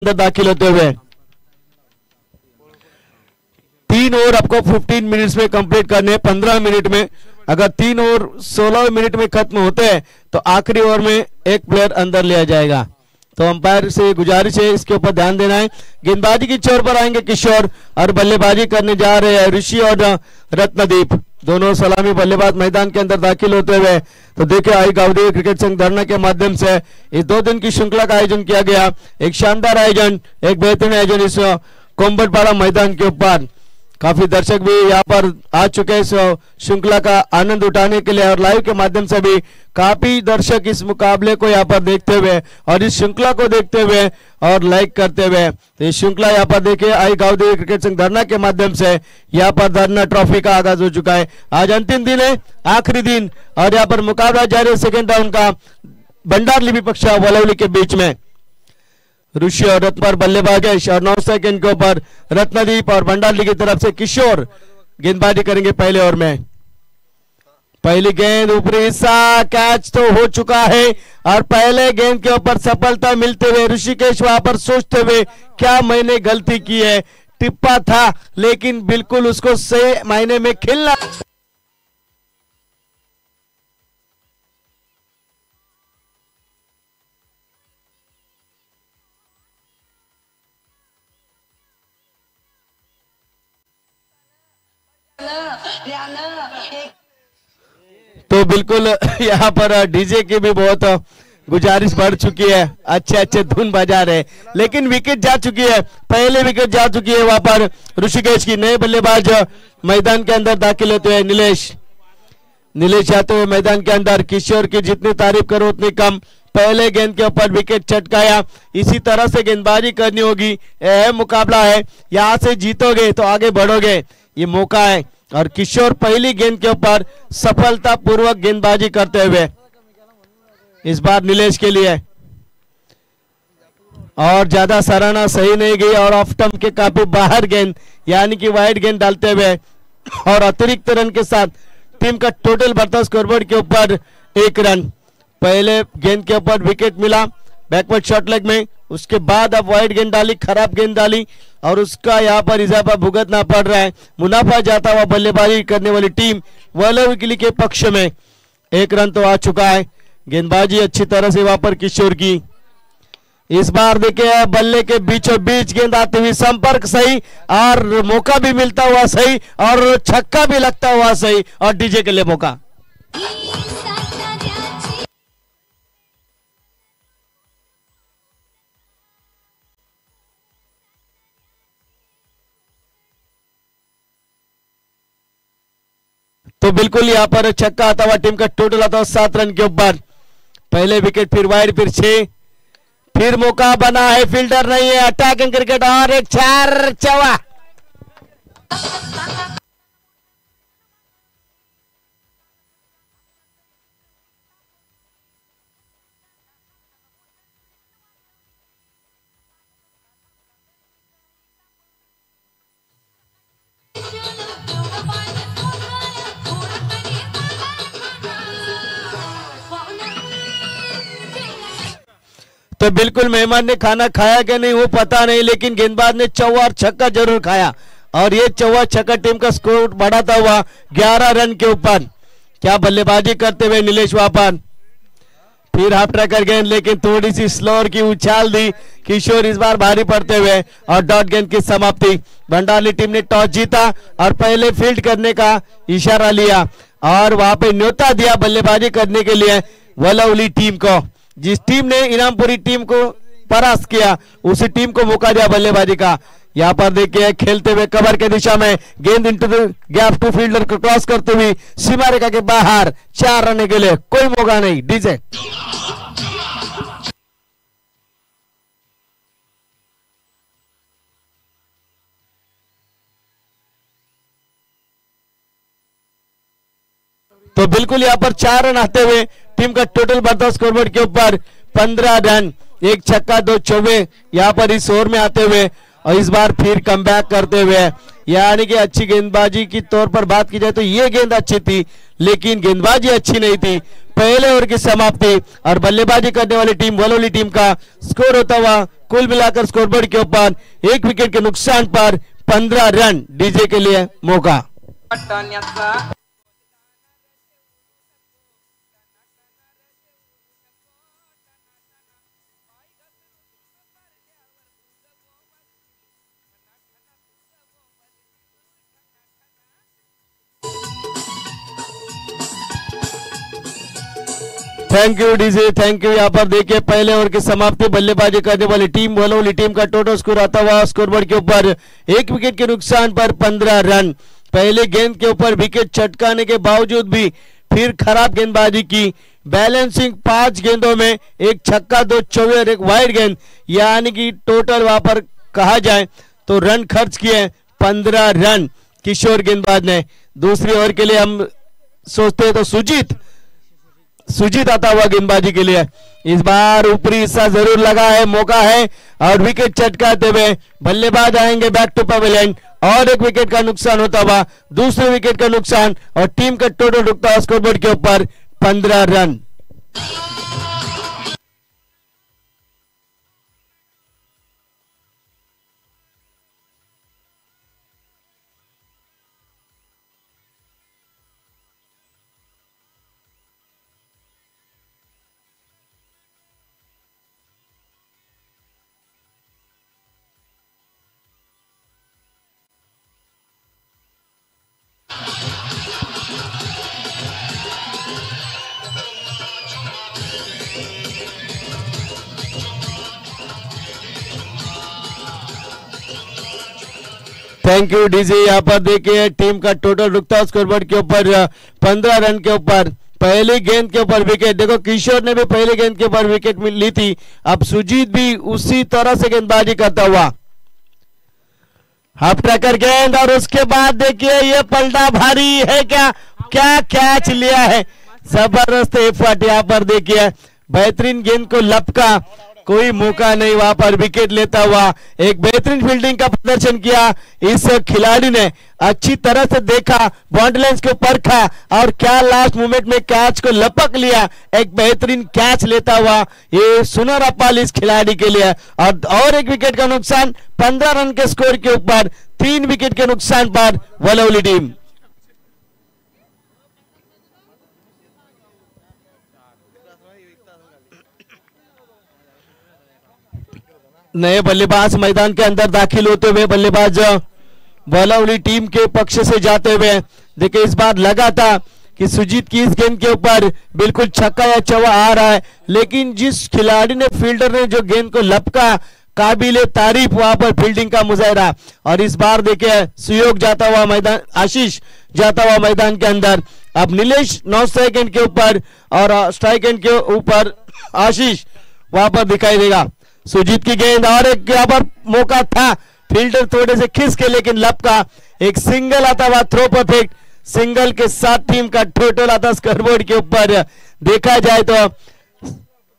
अंदर दाखिल होते हुए 3 ओवर आपको 15 मिनट्स में कंप्लीट करने 15 मिनट में। अगर 3 ओवर 16 मिनट में खत्म होते हैं तो आखिरी ओवर में एक प्लेयर अंदर लिया जाएगा। तो अंपायर से गुजारिश है इसके ऊपर ध्यान देना है। गेंदबाजी की छोर पर आएंगे किशोर और बल्लेबाजी करने जा रहे हैं ऋषि और रत्नदीप। दोनों सलामी बल्लेबाज मैदान के अंदर दाखिल होते हुए। तो देखिए आई गावदेवी क्रिकेट संघ धरना के माध्यम से इस 2 दिन की श्रृंखला का आयोजन किया गया। एक शानदार आयोजन, एक बेहतरीन आयोजन इस कोम्बटपाड़ा मैदान के ऊपर। काफी दर्शक भी यहाँ पर आ चुके हैं इस श्रृंखला का आनंद उठाने के लिए और लाइव के माध्यम से भी काफी दर्शक इस मुकाबले को यहाँ पर देखते हुए और इस श्रृंखला को देखते हुए और लाइक करते हुए। तो इस श्रृंखला यहाँ पर देखिए आई गावदेवी क्रिकेट संघ धरना के माध्यम से यहाँ पर धरना ट्रॉफी का आगाज हो चुका है। आज अंतिम दिन है, आखिरी दिन, और यहाँ पर मुकाबला जारी है सेकेंड राउंड का भंडारली विपक्ष वलौली के बीच में। ऋषि और रत्न पर बल्लेबाज और 9 सेकंड के ऊपर रत्नदीप और भंडारली की तरफ से किशोर गेंदबाजी करेंगे पहले ओवर में। पहली गेंद ऊपरी हिस्सा, कैच तो हो चुका है और पहले गेंद के ऊपर सफलता मिलते हुए ऋषिकेश वहां पर सोचते हुए क्या मैंने गलती की है, टिप्पा था लेकिन बिल्कुल उसको सही मायने में खेलना। तो बिल्कुल यहाँ पर डीजे की भी बहुत गुजारिश बढ़ चुकी है, अच्छे अच्छे धुन बजा रहे, लेकिन विकेट जा चुकी है, पहले विकेट जा चुकी है वहां पर ऋषिकेश की। नए बल्लेबाज मैदान के अंदर दाखिल होते हुए नीलेश आते हुए मैदान के अंदर। किशोर की जितनी तारीफ करो उतनी कम। पहले गेंद के ऊपर विकेट चटकाया। इसी तरह से गेंदबाजी करनी होगी, अहम मुकाबला है, यहाँ से जीतोगे तो आगे बढ़ोगे, ये मौका है। और किशोर पहली गेंद के ऊपर सफलतापूर्वक गेंदबाजी करते हुए इस बार नीलेश के लिए, और ज्यादा सराहना सही नहीं गई और ऑफ स्टंप के काफी बाहर गेंद यानी कि वाइड गेंद डालते हुए और अतिरिक्त रन के साथ टीम का टोटल बढ़ता स्कोरबोर्ड के ऊपर 1 रन। पहले गेंद के ऊपर विकेट मिला बैकवर्ड शॉर्ट लेग में, उसके बाद अब वाइड गेंद डाली, खराब गेंद डाली और उसका यहाँ पर इजाफा भुगतना पड़ रहा है। मुनाफा जाता हुआ बल्लेबाजी करने वाली टीम वलौली के पक्ष में 1 रन तो आ चुका है। गेंदबाजी अच्छी तरह से वहां पर किशोर की। इस बार देखिए बल्ले के बीचों बीच गेंद आती हुई, संपर्क सही और मौका भी मिलता हुआ सही और छक्का भी लगता हुआ सही और डीजे के लिए मौका। तो बिल्कुल यहाँ पर छक्का आता हुआ, टीम का टोटल आता हुआ 7 रन के ऊपर। पहले विकेट, फिर वाइड, फिर 6, फिर मौका बना है, फील्डर नहीं है, अटैकिंग क्रिकेट और एक 4 चौका। तो बिल्कुल मेहमान ने खाना खाया कि नहीं वो पता नहीं, लेकिन गेंदबाज ने चौका और छक्का जरूर खाया और ये चौका छक्का टीम का स्कोर बढ़ाता हुआ 11 रन के ऊपर। क्या बल्लेबाजी करते हुए नीलेश वापन, फिर हाफ ट्रैकर गेंद लेकिन थोड़ी सी स्लोअर की उछाल दी किशोर इस बार भारी पड़ते हुए और डॉट गेंद की समाप्ति। भंडारली टीम ने टॉस जीता और पहले फील्ड करने का इशारा लिया और वहां पे न्योता दिया बल्लेबाजी करने के लिए वलौली टीम को। जिस टीम ने इनामपुरी टीम को परास्त किया उसी टीम को मौका दिया बल्लेबाजी का। यहाँ पर देखिए खेलते हुए कवर के दिशा में गेंद into the gap to fielder को क्रॉस करते हुए सीमा रेखा के बाहर 4 रन के लिए, कोई मौका नहीं। डीजे तो बिल्कुल यहाँ पर 4 रन आते हुए टीम का टोटल बढ़ता स्कोरबोर्ड के ऊपर 15 रन, 1 छक्का 2 चौके यहाँ पर इस ओवर में आते हुए और इस बार फिर कमबैक करते हुए। यानी कि अच्छी गेंदबाजी की तौर पर बात की जाए तो ये गेंद अच्छी थी लेकिन गेंदबाजी अच्छी नहीं थी। पहले ओवर की समाप्ति और बल्लेबाजी करने वाली टीम वलौली टीम का स्कोर होता हुआ कुल मिलाकर स्कोरबोर्ड के ऊपर 1 विकेट के नुकसान पर 15 रन डीजे के लिए मौका। Thank you DJ, thank you. यहाँ पर देखिए पहले ओवर की समाप्ति, बल्लेबाजी करने वाली टीम वलौली टीम का टोटल स्कोर आता हुआ स्कोरबोर्ड के ऊपर 1 विकेट के नुकसान पर 15 रन। पहले गेंद के ऊपर विकेट चटकाने के बावजूद भी फिर खराब गेंदबाजी की, बैलेंसिंग 5 गेंदों में 1 छक्का 2 चौके और 1 वाइड गेंद, यानी कि टोटल वहां पर कहा जाए तो रन खर्च किए 15 रन किशोर गेंदबाज ने। दूसरी ओवर के लिए हम सोचते हैं तो सुजीत आता हुआ गेंदबाजी के लिए। इस बार ऊपरी हिस्सा जरूर लगा है, मौका है और विकेट चटकाते हुए बल्लेबाज आएंगे बैक टू पवेलियन और 1 विकेट का नुकसान होता हुआ, दूसरे विकेट का नुकसान और टीम का टोटल रुकता हुआ स्कोरबोर्ड के ऊपर 15 रन। Thank you DJ. यहाँ पर देखिए टीम का टोटल रुकता स्कोरबोर्ड के ऊपर 15 रन के ऊपर पहली गेंद के ऊपर विकेट। देखो किशोर ने भी पहली गेंद के ऊपर विकेट ली थी, अब सुजीत भी उसी तरह से गेंदबाजी करता हुआ। हाफ ट्रैकर गेंद और उसके बाद देखिए ये पलटा भारी है, क्या क्या कैच लिया है, जबरदस्त एफर्ट। यहाँ पर देखिए बेहतरीन गेंद को लपका, कोई मौका नहीं, वहां पर विकेट लेता हुआ एक बेहतरीन फील्डिंग का प्रदर्शन किया इस खिलाड़ी ने। अच्छी तरह से देखा, बाउंड्री लाइन को परखा और क्या लास्ट मोमेंट में कैच को लपक लिया, एक बेहतरीन कैच लेता हुआ ये सुनहरा पल इस खिलाड़ी के लिए। और 1 विकेट का नुकसान 15 रन के स्कोर के ऊपर 3 विकेट के नुकसान पर वलौली टीम। नए बल्लेबाज मैदान के अंदर दाखिल होते हुए बल्लेबाज वलौली टीम के पक्ष से जाते हुए देखिए इस बार लगा था कि सुजीत की इस गेंद के ऊपर बिल्कुल छक्का या चौका आ रहा है, लेकिन जिस खिलाड़ी ने फील्डर ने जो गेंद को लपका, काबिले तारीफ वहां पर फील्डिंग का मुजाहरा। और इस बार देखिए सुयोग जाता हुआ मैदान, आशीष जाता हुआ मैदान के अंदर। अब नीलेश 9 स्ट्राइक एंड के ऊपर और स्ट्राइक एंड के ऊपर आशीष वहां पर दिखाई देगा। सुजीत की गेंद और एक यहाँ पर मौका था, फील्डर थोड़े से खिसके लेकिन लपका, एक सिंगल आता हुआ थ्रो परफेक्ट, सिंगल के साथ टीम का टोटल आता स्कोरबोर्ड के ऊपर देखा जाए तो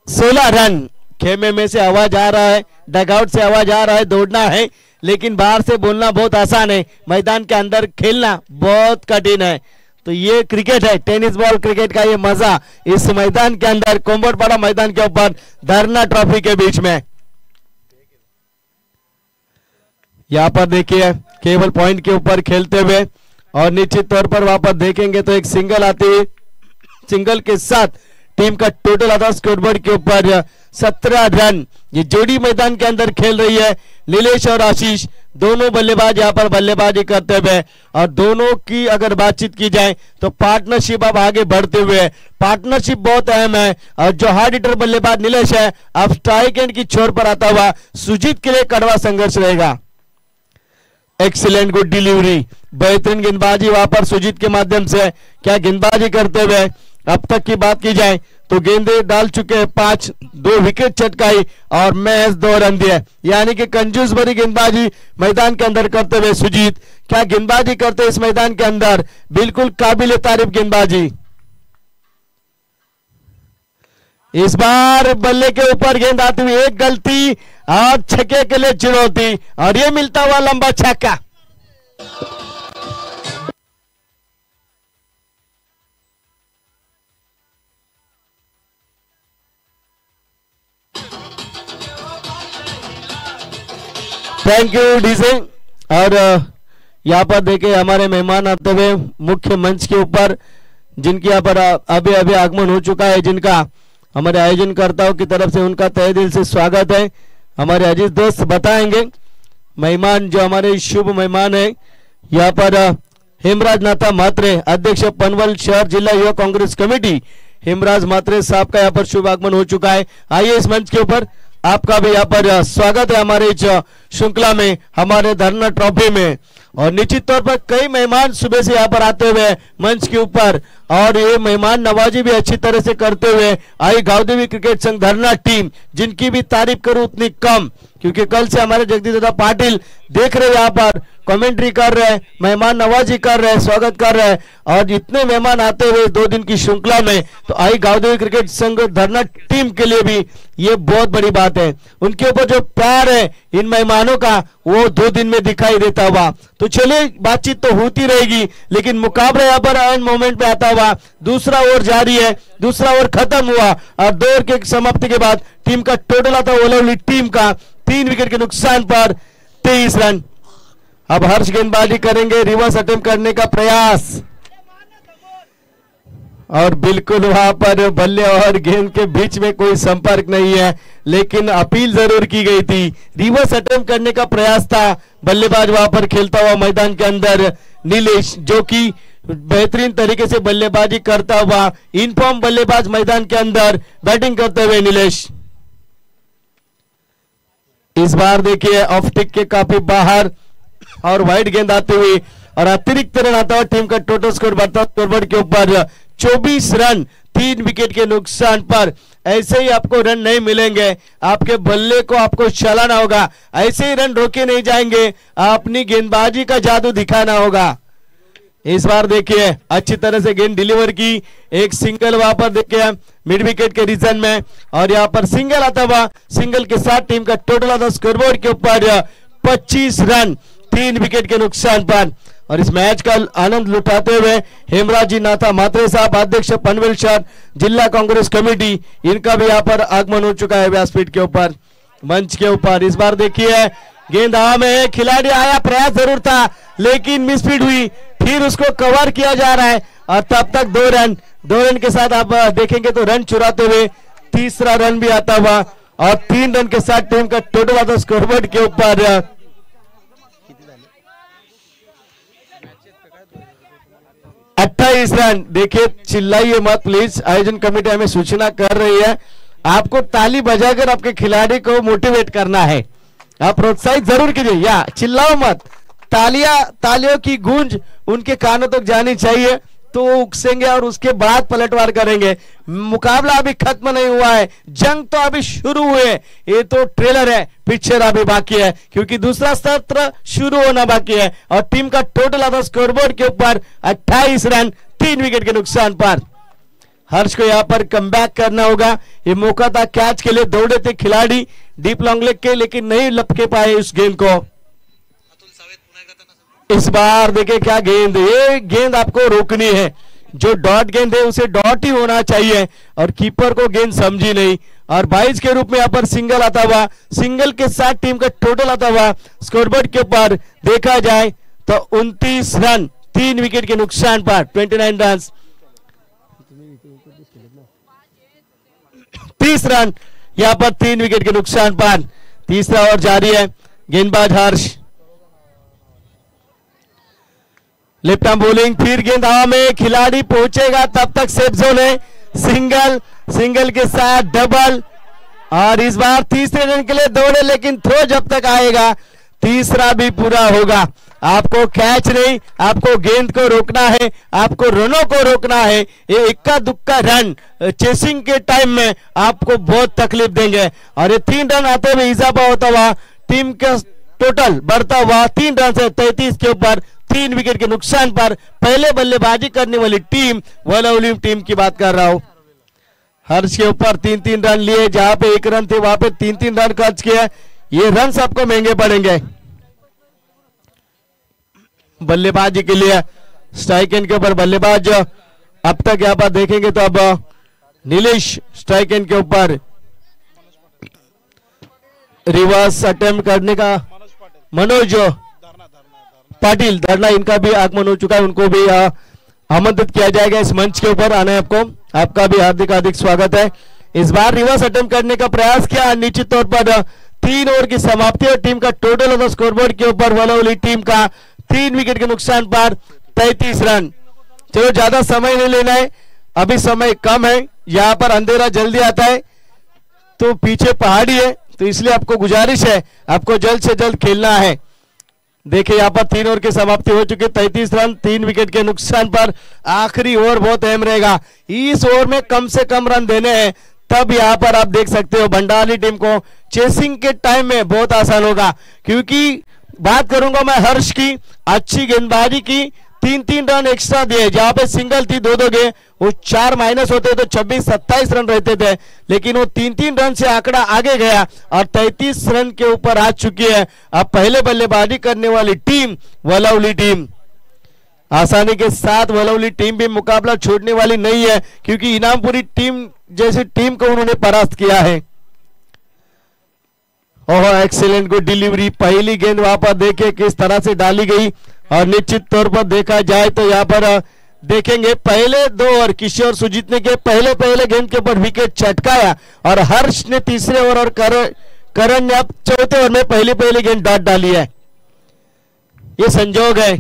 16 रन। खेमे में से आवाज आ रहा है, डगआउट से आवाज आ रहा है, दौड़ना है, लेकिन बाहर से बोलना बहुत आसान है, मैदान के अंदर खेलना बहुत कठिन है। तो ये क्रिकेट है, टेनिस बॉल क्रिकेट का ये मजा इस मैदान के अंदर, कोम्बोटपाड़ा मैदान के ऊपर धरना ट्रॉफी के बीच में। यहाँ पर देखिए केवल पॉइंट के ऊपर खेलते हुए और निश्चित तौर पर वहां पर देखेंगे तो एक सिंगल आती है, सिंगल के साथ टीम का टोटल आता स्कोरबोर्ड के ऊपर 17 रन। ये जोड़ी मैदान के अंदर खेल रही है, नीलेश और आशीष दोनों बल्लेबाज यहाँ पर बल्लेबाजी करते हुए, और दोनों की अगर बातचीत की जाए तो पार्टनरशिप अब आगे बढ़ते हुए, पार्टनरशिप बहुत अहम है। और जो हार्ड हिटर बल्लेबाज नीलेश है अब स्ट्राइक एंड की छोर पर आता हुआ, सुजीत के लिए कड़वा संघर्ष रहेगा। एक्सीलेंट गुड डिलीवरी, बेहतरीन गेंदबाजी वहां पर सुजीत के माध्यम से। क्या गेंदबाजी करते हुए, अब तक की बात की जाए तो गेंदे डाल चुके हैं 5, 2 विकेट चटकाई और महज 2 रन दिए, यानी कि कंजूस भरी गेंदबाजी मैदान के अंदर करते हुए सुजीत। क्या गेंदबाजी करते इस मैदान के अंदर, बिल्कुल काबिल तारीफ गेंदबाजी। इस बार बल्ले के ऊपर गेंद आती हुई, एक गलती और छक्के के लिए चुनौती, और ये मिलता हुआ लंबा छक्का। Thank you DJ. और यहाँ पर देखिए हमारे मेहमान आते हुए मुख्य मंच के ऊपर, जिनकी यहाँ पर अभी अभी आगमन हो चुका है, जिनका हमारे आयोजनकर्ताओं की तरफ से उनका तहे दिल से स्वागत है। हमारे अजीज दोस्त बताएंगे मेहमान जो हमारे शुभ मेहमान है। यहाँ पर हेमराज नाथा मात्रे, अध्यक्ष पनवल शहर जिला युवा कांग्रेस कमेटी, हेमराज मात्रे साहब का यहाँ पर शुभ आगमन हो चुका है। आइए इस मंच के ऊपर, आपका भी यहाँ पर स्वागत है हमारे इस श्रृंखला में, हमारे धरना ट्रॉफी में। और निश्चित तौर पर कई मेहमान सुबह से यहाँ पर आते हुए मंच के ऊपर, और ये मेहमान नवाजी भी अच्छी तरह से करते हुए आई गांवदेवी क्रिकेट संघ धरना टीम, जिनकी भी तारीफ करूं उतनी कम, क्योंकि कल से हमारे जगदीश दादा पाटिल देख रहे यहाँ पर कमेंट्री कर रहे हैं, मेहमान नवाजी कर रहे हैं, स्वागत कर रहे हैं। और इतने मेहमान आते हुए 2 दिन की श्रृंखला में, तो आई गांवदेवी क्रिकेट संघ धरना टीम के लिए भी ये बहुत बड़ी बात है। उनके ऊपर जो प्यार है इन मेहमानों का, वो 2 दिन में दिखाई देता हुआ। तो चलिए बातचीत तो होती रहेगी, लेकिन मुकाबला यहाँ पर एंड मोमेंट पे आता हुआ। दूसरा ओवर जारी है, दूसरा ओवर खत्म हुआ और 2 ओवर के समाप्ति के बाद टीम का टोटल आता ओवरऑल टीम का 3 विकेट के नुकसान पर 23 रन। अब हर्ष गेंदबाजी करेंगे, रिवर्स अटेम्प्ट करने का प्रयास, और बिल्कुल वहां पर बल्ले और गेंद के बीच में कोई संपर्क नहीं है, लेकिन अपील जरूर की गई थी। रिवर्स अटेम्प्ट करने का प्रयास था। बल्लेबाज वहां पर खेलता हुआ मैदान के अंदर नीलेश, जो कि बेहतरीन तरीके से बल्लेबाजी करता हुआ इनफॉर्म बल्लेबाज मैदान के अंदर बैटिंग करते हुए नीलेश। इस बार देखिए ऑफ टिक के काफी बाहर और वाइड गेंद आते हुए और अतिरिक्त रन आता हुआ टीम का टोटल स्कोर बढ़ता स्कोरबोर्ड के ऊपर 24 रन 3 विकेट के नुकसान पर। ऐसे ही आपको रन नहीं मिलेंगे, आपके बल्ले को आपको चलाना होगा, ऐसे ही रन रोके नहीं जाएंगे, अपनी गेंदबाजी का जादू दिखाना होगा। इस बार देखिए अच्छी तरह से गेंद डिलीवर की, एक सिंगल वहां पर देखिए मिड विकेट के रीजन में, और यहाँ पर सिंगल आता हुआ, सिंगल के साथ टीम का टोटल आता स्कोरबोर्ड के ऊपर 25 रन 3 विकेट के नुकसान पर। और इस मैच का आनंद लुटाते हुए हेमराज नाथा मात्रे साहब, अध्यक्ष पनवेल शहर जिला कांग्रेस कमेटी, इनका भी यहाँ पर आगमन हो चुका है व्यासपीठ के ऊपर, मंच के ऊपर। इस बार देखिए गेंद हवा में, खिलाड़ी आया, प्रयास जरूर था लेकिन मिसफीड हुई, फिर उसको कवर किया जा रहा है और तब तक 2 रन के साथ आप देखेंगे तो रन चुराते हुए तीसरा रन भी आता हुआ, और 3 रन के साथ टीम का टोटल आता स्कोरबोर्ड के ऊपर 28 रन। देखिए चिल्लाइए मत प्लीज, आयोजन कमेटी हमें सूचना कर रही है, आपको ताली बजाकर आपके खिलाड़ी को मोटिवेट करना है, आप प्रोत्साहित जरूर कीजिए, या चिल्लाओ मत। तालियों की गूंज उनके कानों तक जानी चाहिए, तो वो उकसेंगे और उसके बाद पलटवार करेंगे। मुकाबला अभी खत्म नहीं हुआ है, जंग तो अभी शुरू हुए, ये तो ट्रेलर है, पिक्चर अभी बाकी है, क्योंकि दूसरा सत्र शुरू होना बाकी है। और टीम का टोटल आता स्कोरबोर्ड के ऊपर 28 रन 3 विकेट के नुकसान पर। हर्ष को यहाँ पर कमबैक करना होगा, ये मौका था कैच के लिए, दौड़े थे खिलाड़ी डीप लॉन्ग लेग के, लेकिन नहीं लपके पाए उस गेंद को। इस बार देखिए क्या गेंद, ये गेंद आपको रोकनी है, जो डॉट गेंद है उसे डॉट ही होना चाहिए, और कीपर को गेंद समझी नहीं। और 22 के रूप में यहाँ पर सिंगल आता हुआ, सिंगल के साथ टीम का टोटल आता हुआ स्कोरबोर्ड के ऊपर देखा जाए तो 29 रन 3 विकेट के नुकसान पर 29 रन 30 रन यहाँ पर 3 विकेट के नुकसान पर। तीसरा ओवर जारी है, गेंदबाज हर्ष, लेफ्ट आर्म बॉलिंग, फिर गेंद हवा में, खिलाड़ी पहुंचेगा तब तक सेफ जोन है, सिंगल के साथ डबल, और इस बार तीसरे रन के लिए दौड़े, लेकिन थ्रो जब तक आएगा तीसरा भी पूरा होगा। आपको कैच नहीं, आपको गेंद को रोकना है, आपको रनों को रोकना है। ये इक्का दुक्का रन चेसिंग के टाइम में आपको बहुत तकलीफ देंगे, और ये 3 रन आते हुए इजाफा होता हुआ टीम का टोटल बढ़ता हुआ 3 रन से 33 के ऊपर 3 विकेट के नुकसान पर। पहले बल्लेबाजी करने वाली टीम वलौली टीम की बात कर रहा हूं। हर्ष के ऊपर 3-3 रन लिए, जहां पे 1 रन थे वहां पे 3-3 रन खर्च किया, ये रन आपको महंगे पड़ेंगे। बल्लेबाजी के लिए स्ट्राइक एंड के ऊपर बल्लेबाज अब तक यहाँ पर देखेंगे तो अब नीलेश स्ट्राइक एंड के ऊपर रिवर्स अटेम्प्ट करने का मनोज पाटिल धरना, इनका भी आगमन हो चुका है, उनको भी आमंत्रित किया जाएगा इस मंच के ऊपर आने। आपका भी हार्दिक हार्दिक स्वागत है। इस बार रिवर्स अटेम्प्ट करने का प्रयास किया, निश्चित तौर पर 3 ओवर की समाप्ति और टीम का टोटल ऑफ द स्कोरबोर्ड के ऊपर वलौली टीम का 3 विकेट के नुकसान पर 33 रन। चलो ज्यादा समय नहीं लेना है, अभी समय कम है, यहाँ पर अंधेरा जल्दी आता है तो पीछे पहाड़ी है, तो इसलिए आपको गुजारिश है आपको जल्द से जल्द खेलना है। देखिए यहाँ पर 3 ओवर की समाप्ति हो चुकी है, 33 रन 3 विकेट के नुकसान पर। आखिरी ओवर बहुत अहम रहेगा, इस ओवर में कम से कम रन देने हैं, तब यहाँ पर आप देख सकते हो भंडारली टीम को चेसिंग के टाइम में बहुत आसान होगा। क्योंकि बात करूंगा मैं हर्ष की, अच्छी गेंदबाजी की, 3-3 रन एक्स्ट्रा दिए, जहां पे सिंगल थी 2-2 गए, वो 4 माइनस होते तो 26-27 रन रहते थे, लेकिन वो 3-3 रन से आंकड़ा आगे गया और 33 रन के ऊपर आ चुकी है। अब पहले बल्लेबाजी करने वाली टीम वलौली टीम, आसानी के साथ वलौली टीम भी मुकाबला छोड़ने वाली नहीं है, क्योंकि इनामपुरी टीम जैसी टीम को उन्होंने परास्त किया है। ओह एक्सीलेंट गुड डिलीवरी, पहली गेंद वहां पर देखिए किस तरह से डाली गई। और निश्चित तौर पर देखा जाए तो यहाँ पर देखेंगे पहले 2 ओवर किशोर सुजीत ने के पहले गेंद के ऊपर विकेट चटकाया और हर्ष ने तीसरे ओवर और करण ने अब चौथे ओवर में पहली गेंद डॉट डाली है। ये संजोग है,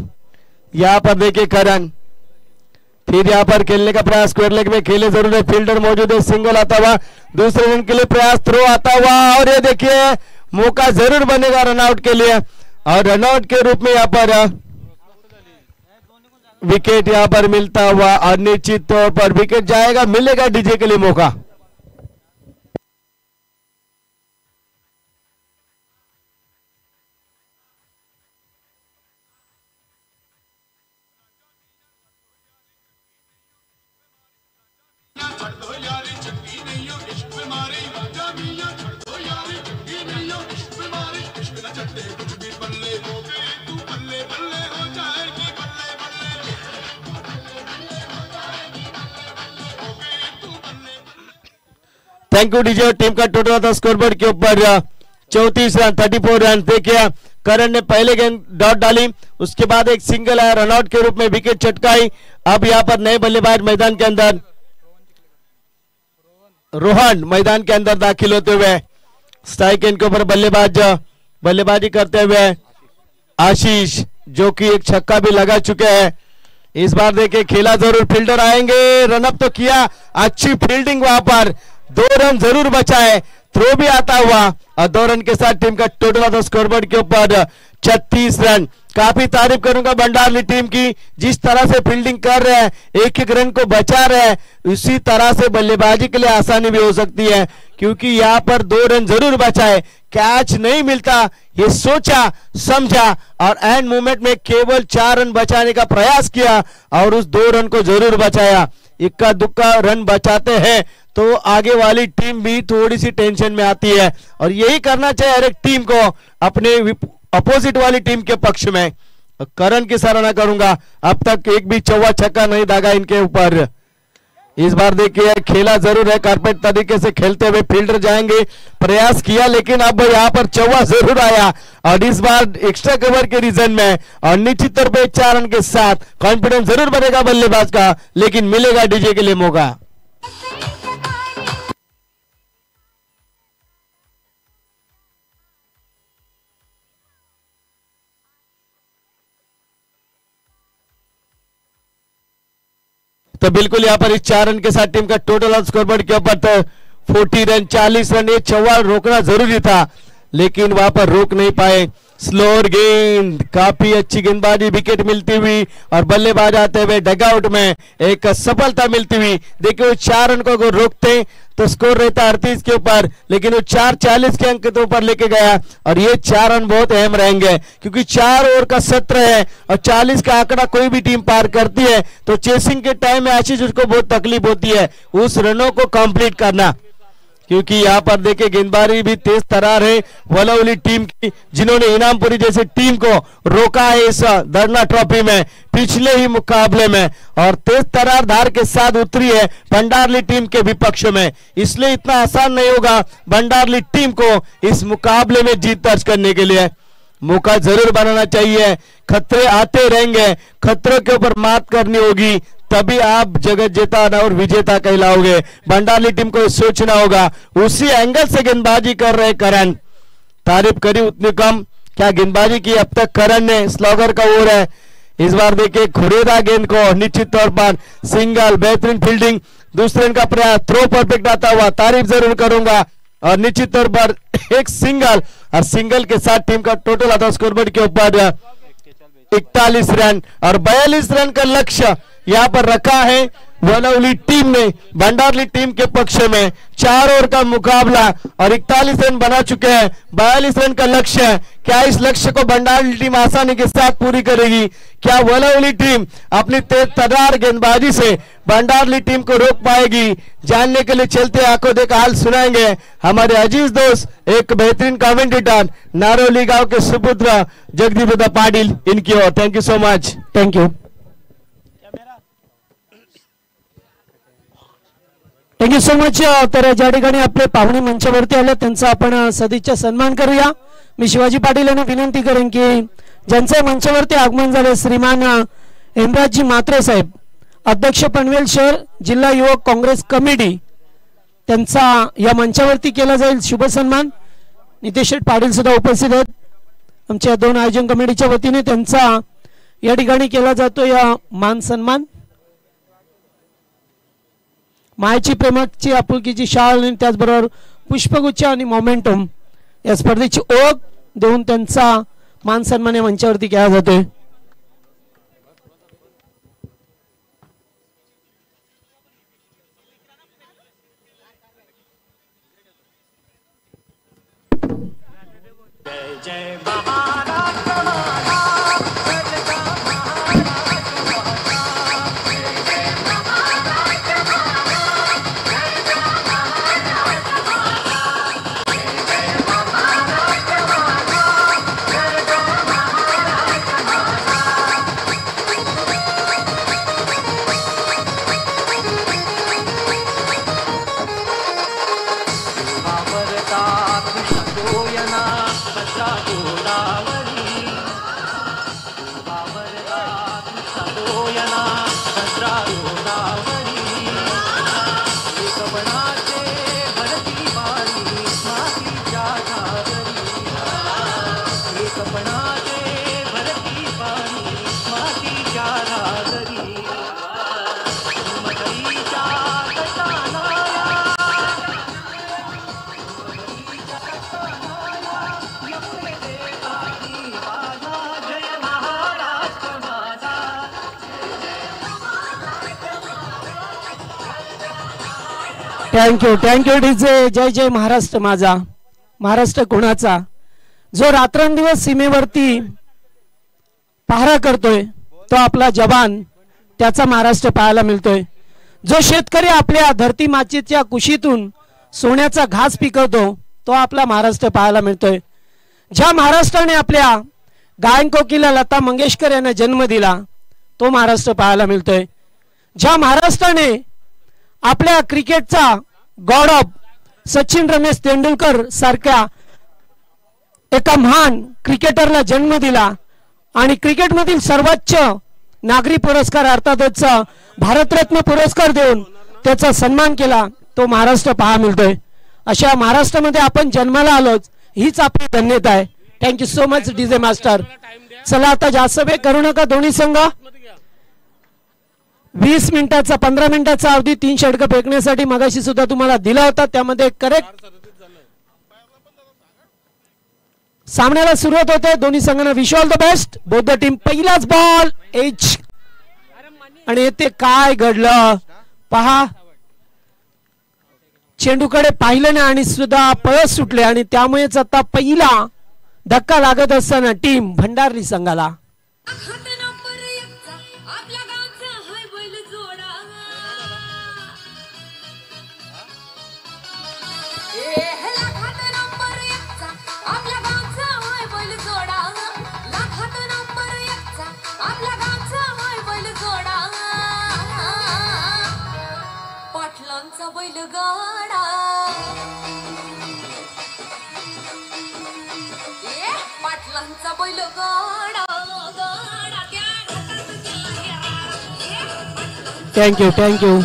यहाँ पर देखिए करण फिर यहाँ पर खेलने का प्रयास, स्क्वायर लेग में खेले जरूर है, फील्डर मौजूद है, सिंगल आता हुआ, दूसरे रन के लिए प्रयास, थ्रो आता हुआ और ये देखिए मौका जरूर बनेगा रनआउट के लिए और रनआउट के रूप में यहाँ पर विकेट यहाँ पर मिलता हुआ और निश्चित तौर पर विकेट जाएगा, मिलेगा डीजे के लिए मौका। Thank you DJ. टीम का टोटल था स्कोरबोर्ड के ऊपर 34 रन 34 रन। देखिए करण ने पहले गेंद डॉट डाली, उसके बाद एक सिंगल आया, रनआउट के रूप में विकेट चटकाई। अब यहाँ पर नए बल्लेबाज मैदान के अंदर, रोहन मैदान के अंदर दाखिल होते हुए, स्ट्राइक एंड के ऊपर बल्लेबाजी करते हुए आशीष, जो कि एक छक्का भी लगा चुके हैं। इस बार देखिए खेला जरूर, फील्डर आएंगे, रनअप तो किया, अच्छी फील्डिंग, वहां पर 2 रन जरूर बचाए, थ्रो भी आता हुआ और 2 रन के साथ टीम का टोटल ऑफ द स्कोरबोर्ड के ऊपर 36 रन। काफी तारीफ करूंगा भंडारली टीम की, जिस तरह से फील्डिंग कर रहे हैं, एक रन को बचा रहे हैं, उसी तरह से बल्लेबाजी के लिए आसानी भी हो सकती है, क्योंकि यहाँ पर 2 रन जरूर बचाए, कैच नहीं मिलता ये सोचा समझा और एंड मोमेंट में केवल 4 रन बचाने का प्रयास किया और उस 2 रन को जरूर बचाया। इक्का दुक्का रन बचाते हैं तो आगे वाली टीम भी थोड़ी सी टेंशन में आती है और यही करना चाहिए हर एक टीम को अपने अपोजिट वाली टीम के पक्ष में। करण की सराहना करूंगा, अब तक एक भी चौवा छक्का नहीं दागा इनके ऊपर। इस बार देखिए खेला जरूर है, कारपेट तरीके से खेलते हुए फील्डर जाएंगे, प्रयास किया, लेकिन अब यहाँ पर चौवा जरूर आया और इस बार एक्स्ट्रा कवर के रीजन में और निश्चित तौर पर 4 रन के साथ कॉन्फिडेंस जरूर बनेगा बल्लेबाज का, लेकिन मिलेगा डीजे के लिए मौका। तो बिल्कुल यहाँ पर इस 4 रन के साथ टीम का टोटल ऑन स्कोरबोर्ड के ऊपर तो 40 रन 40 रन। ये चौवा रोकना जरूरी था, लेकिन वहां पर रोक नहीं पाए। स्लोअर गेंद, काफी अच्छी गेंदबाजी, विकेट मिलती हुई और बल्लेबाज आते हुए डगआउट में एक सफलता मिलती हुई। देखिए वो 4 रन को अगर रोकते तो स्कोर रहता 38 के ऊपर, लेकिन वो 4-40 के अंक के ऊपर लेके गया और ये 4 रन बहुत अहम रहेंगे, क्योंकि 4 ओवर का सत्र है और 40 का आंकड़ा कोई भी टीम पार करती है तो चेसिंग के टाइम में आशीष उसको बहुत तकलीफ होती है उस रनों को कंप्लीट करना, क्योंकि यहाँ पर देखिए गेंदबाजी भी तेज तरार है वलौली टीम की, जिन्होंने इनामपुरी जैसी टीम को रोका है इस धरना ट्रॉफी में पिछले ही मुकाबले में और तेज तरार धार के साथ उतरी है भंडारली टीम के विपक्ष में। इसलिए इतना आसान नहीं होगा भंडारली टीम को इस मुकाबले में जीत दर्ज करने के लिए। मौका जरूर बनाना चाहिए। खतरे आते रहेंगे, खतरों के ऊपर मात करनी होगी, तभी आप जगत जेता और विजेता कहलाओगे। भंडारली टीम को सोचना होगा। उसी एंगल से गेंदबाजी कर रहे करण, तारीफ करी उतनी कम। क्या गेंदबाजी की अब तक करण ने, स्लॉगर का ओवर है इस बार। देखिए घुरेदा गेंद को, निश्चित तौर पर सिंगल, बेहतरीन फील्डिंग, दूसरे का प्रयास, थ्रो परफेक्ट आता हुआ, तारीफ जरूर करूंगा। और निश्चित तौर पर एक सिंगल, और सिंगल के साथ टीम का टोटल आता स्कोरबोर्ड के ऊपर 41 रन और 42 रन का लक्ष्य यहां पर रखा है वनौली टीम ने। भंडारली टीम के पक्ष में 4 ओवर का मुकाबला और 41 रन बना चुके हैं। 42 रन का लक्ष्य है। क्या इस लक्ष्य को भंडारली टीम आसानी के साथ पूरी करेगी? क्या वनौली टीम अपनी तेज तर्रार गेंदबाजी से भंडारली टीम को रोक पाएगी? जानने के लिए चलते आंखों देखा हाल सुनाएंगे हमारे अजीज दोस्त, एक बेहतरीन कमेंटेटर नारोली गांव के सुपुत्र जगदीप दादा पाटिल, इनकी ओर। Thank you so much. Thank you, thank you so much. तर ज्या ठिकाणी आपले पाहुणे मंचावरती आले त्यांचा आपण सदिच्छा सन्मान करूया। मी शिवाजी पाटील यांना विनंती करेन की ज्यांचे मंचावरती आगमन झाले श्रीमान हेमराजजी म्हात्रे साहेब, अध्यक्ष पनवेल शहर जिल्हा युवक काँग्रेस कमिटी, त्यांचा या मंचावरती केला जाईल शुभ सन्मान। नितेश पाटील सुद्धा उपस्थित आहेत आमच्या 2 आयोजन कमिटीच्या वतीने, त्यांचा या ठिकाणी केला जातो या मान सन्मान। मायेची, प्रेमाची, आपुलकीची शाल आणि त्याचबरोबर पुष्पगुच्छ आणि मोमेंटम या स्पर्धेची ओळख देऊन त्यांचा मान सन्मान या मंचावरती केला जातोय। जय जय महाराष्ट्र थँक्यू, थँक्यू डीजे। जय जय महाराष्ट्र माझा, महाराष्ट्र कोणाचा? जो रात्रंदिवस सीमेवरती पहारा करतोय तो आपला जवान, त्याचा महाराष्ट्र पाहायला मिळतोय। जो शेतकरी आपल्या धरती मातीच्या कुशीतून सोन्याचा घास पिकवतो तो आपला महाराष्ट्र पाहायला मिळतोय। ज्या महाराष्ट्राने आपल्या गायन कोकिला लता मंगेशकर यांना जन्म दिला तो महाराष्ट्र पाहायला मिळतोय। ज्या महाराष्ट्राने आपल्या क्रिकेटचा गॉड ऑफ सचिन रमेश तेंडुलकर सारख्या एका महान क्रिकेटरला जन्म दिला आणि क्रिकेटमधील सर्वोच्च नागरी पुरस्कार अर्थातच भारतरत्न पुरस्कार देऊन त्याचा सन्मान केला, तो महाराष्ट्र पाहा मिळतोय। अशा महाराष्ट्रामध्ये आपण जन्माला आलोच, हीच आपली धन्यता आहे। Thank you so much DJ master. चला आता जास्त वेळ करू नका, दोन्ही संघ 20 मिनिटाचा 15 मिनिटाचा अवधी 3 षटक फेकण्यासाठी मगाशी सुद्धा तुम्हाला दिला होता, त्यामध्ये करेक्ट सामन्याला सुरुवात होते। दोन्ही संघांना wish all the best. Both the team. पहिलाच बॉल एज आणि येथे काय घडलं पहा, चेंडूकडे पाहिलं नाही आणि सुद्धा पळस सुटले आणि त्यामुळेच आता पहिला धक्का लागत असताना टीम भंडारली संघाला बैलगाडा पाटलांचा थँक्यू.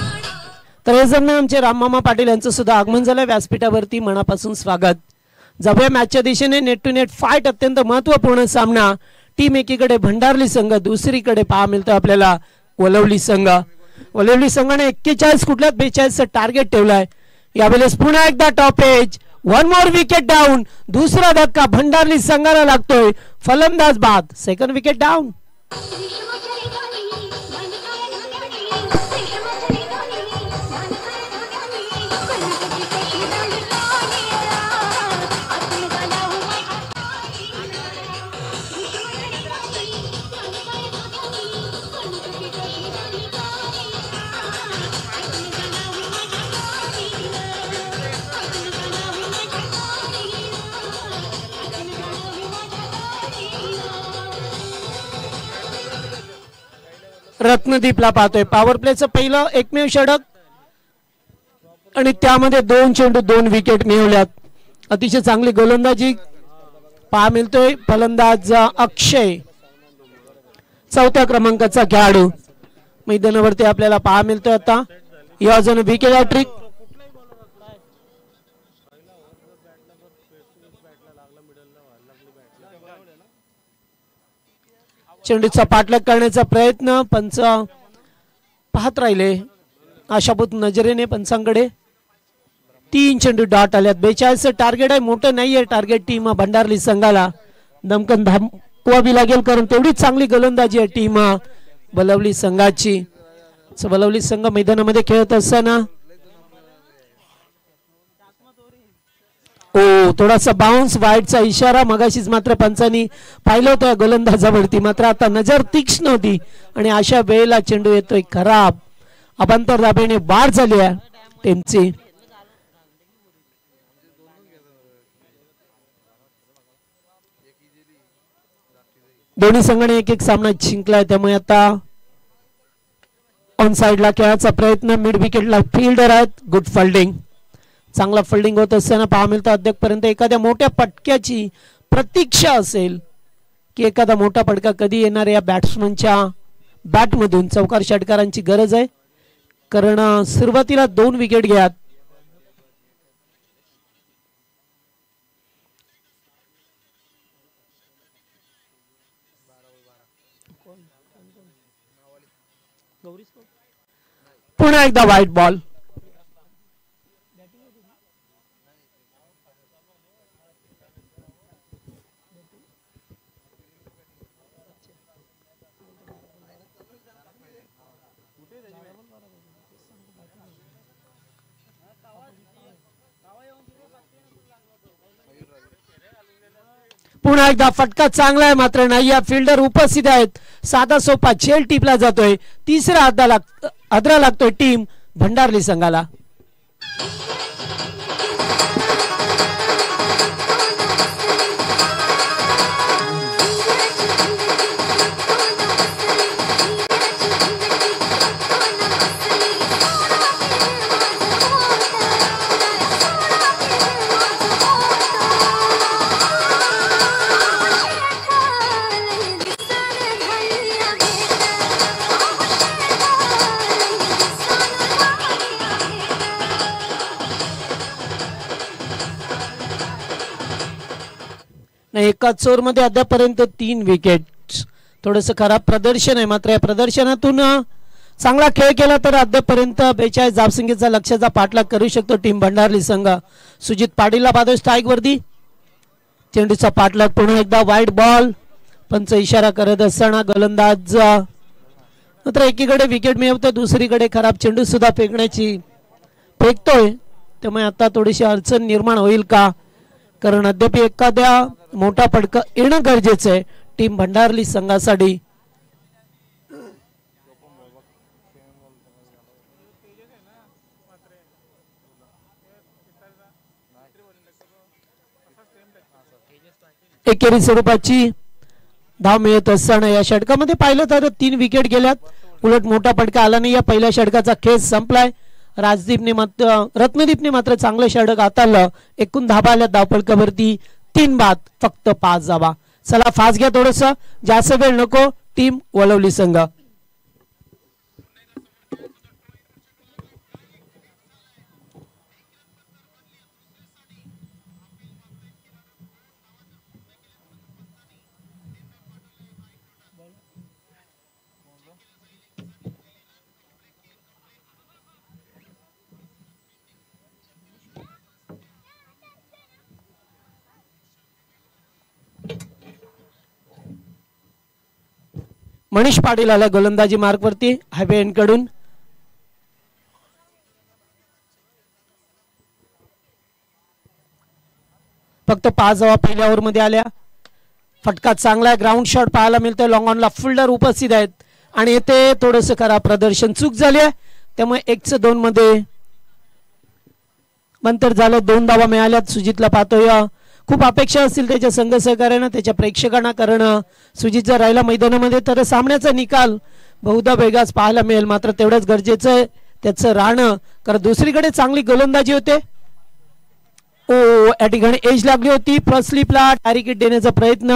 तर हे जण आमचे राममामा पाटील यांचं सुद्धा आगमन झालं व्यासपीठावरती. मनापासून स्वागत. जाऊया मॅचच्या दिशेने. नेट टू नेट फाईट, अत्यंत महत्वपूर्ण सामना. टीम एकीकडे भंडारली संघ, दुसरीकडे पहा मिळतं आपल्याला वलवली संघ. वलवली संघाने 41 कुठल्याच 42चं टार्गेट ठेवलंय. यावेळेस पुन्हा एकदा top edge, one more wicket down. दुसरा धक्का भंडारली संघाला लागतोय. फलंदाज बाद, सेकंड विकेट डाऊन. रत्नदीपला पाहतोय. पॉवर प्लेचं पहिलं एकमेव षटक आणि त्यामध्ये 2 चेंडू 2 विकेट मिळवल्यात. अतिशय चांगली गोलंदाजी पहा मिळतोय. फलंदाज अक्षय, 4थ्या क्रमांकाचा खेळाडू मैदानावरती आपल्याला पहा मिळतोय. आता या जण विकेट हॅट्रिक. चेंडूचा पाठलाग करण्याचा प्रयत्न, पंच पाहत राहिले आशाभूत नजरेने पंचांकडे. 3 चेंडू डॉट आल्यात. 42 टार्गेट आहे, मोठं नाहीये टार्गेट टीम भंडारली संघाला. दमकन धावावी लागेल कारण तेवढीच चांगली गोलंदाजी आहे टीम वलवली संघाची. वलवली संघ मैदानामध्ये खेळत असताना थोडासा बाउन्स, वाईडचा इशारा मगाशीच मात्र पंचांनी पाहिलं होतं गोलंदाजावरती. मात्र आता नजर तीक्ष्ण होती आणि अशा वेळेला चेंडू येतोय खराब. अबांतर दाबेने वाढ झाली आहे टीमची. दोन्ही संघाने एक सामना जिंकलाय. त्यामुळे आता ऑन साइडला खेळायचा प्रयत्न. मिड विकेटला फिल्डर आहेत. गुड फिल्डिंग, चांगला फिल्डिंग होत असताना पहा मिळतं अद्यापर्यंत एखाद्या मोठ्या पटक्याची प्रतीक्षा असेल की एखादा मोठा पटका कधी येणार. या बॅट्समनच्या बॅटमधून चौकार षटकारांची गरज आहे कारण सुरुवातीला 2 विकेट घ्यात. पुन्हा एकदा व्हाईट बॉल. पुन्हा एकदा फटका चांगला आहे मात्र नाही. या फिल्डर उपस्थित आहेत. साधा सोपा झेल टिपला जातोय. तिसरा आदरा लागतोय टीम भंडारली संघाला. एकाच ओव्हर मध्ये अद्यापर्यंत 3 विकेट. थोडंसं खराब प्रदर्शन आहे मात्र या प्रदर्शनातून चांगला खेळ केला तर अद्यापर्यंत 42 धावसंख्येचा लक्ष्याचा पाठलाग करू शकतो टीम भंडारली संघ. सुजित पाटीलला पाहतोय स्ट्राईक वरती. चेंडूचा पाठलाग पुन्हा एकदा वाईड बॉल. पंच इशारा करत असताना गोलंदाज मात्र एकीकडे विकेट मिळवतो दुसरीकडे खराब चेंडू सुद्धा फेकतोय. त्यामुळे आता थोडीशी अडचण निर्माण होईल का कारण अद्याप एखाद्या मोठा फटका येणं गरजेचं आहे टीम भंडारली संघासाठी. एकेरी स्वरूपाची धाव मिळत असताना या षटकामध्ये पाहिलं तर 3 विकेट गेल्यात. उलट मोठा फटका आला नाही. या पहिल्या षटकाचा खेळ संपलाय. रत्नदीपने मात्र चांगलं षटक हाताळलं. एकूण धावा आल्या धावफलकावरती 3 बाद, फक्त 5 धावा. चला फास्ट घ्या थोडस, जास्त वेळ नको. टीम वळवली संघ. मनीष पाटील आला गोलंदाजी मार्क वरती हायवे एंड कडून. फक्त 5 धावा पहिल्या ओव्हर मध्ये आल्या. फटका चांगला आहे, ग्राउंड शॉट पाहायला मिळतोय. लॉंग ऑनला फिल्डर उपस्थित आहेत आणि येथे थोडस खरा प्रदर्शन चूक झाली आहे, त्यामुळे 1-2 मध्ये नंतर झालं. 2 धावा मिळाल्यात. सुजितला पाहतोय खूप अपेक्षा असतील त्याच्या संघ सहकार्यानं, त्याच्या प्रेक्षकांना, कारण सुजित जर राहिला मैदानामध्ये तर सामन्याचा निकाल बहुधा वेगळाच पाहायला मिळेल. मात्र तेवढंच गरजेचं आहे त्याचं राहणं, कारण दुसरीकडे चांगली गोलंदाजी होते. ओ या ठिकाणी एज लागली होती. फर्स्ट स्लिपला टार्गेट देण्याचा प्रयत्न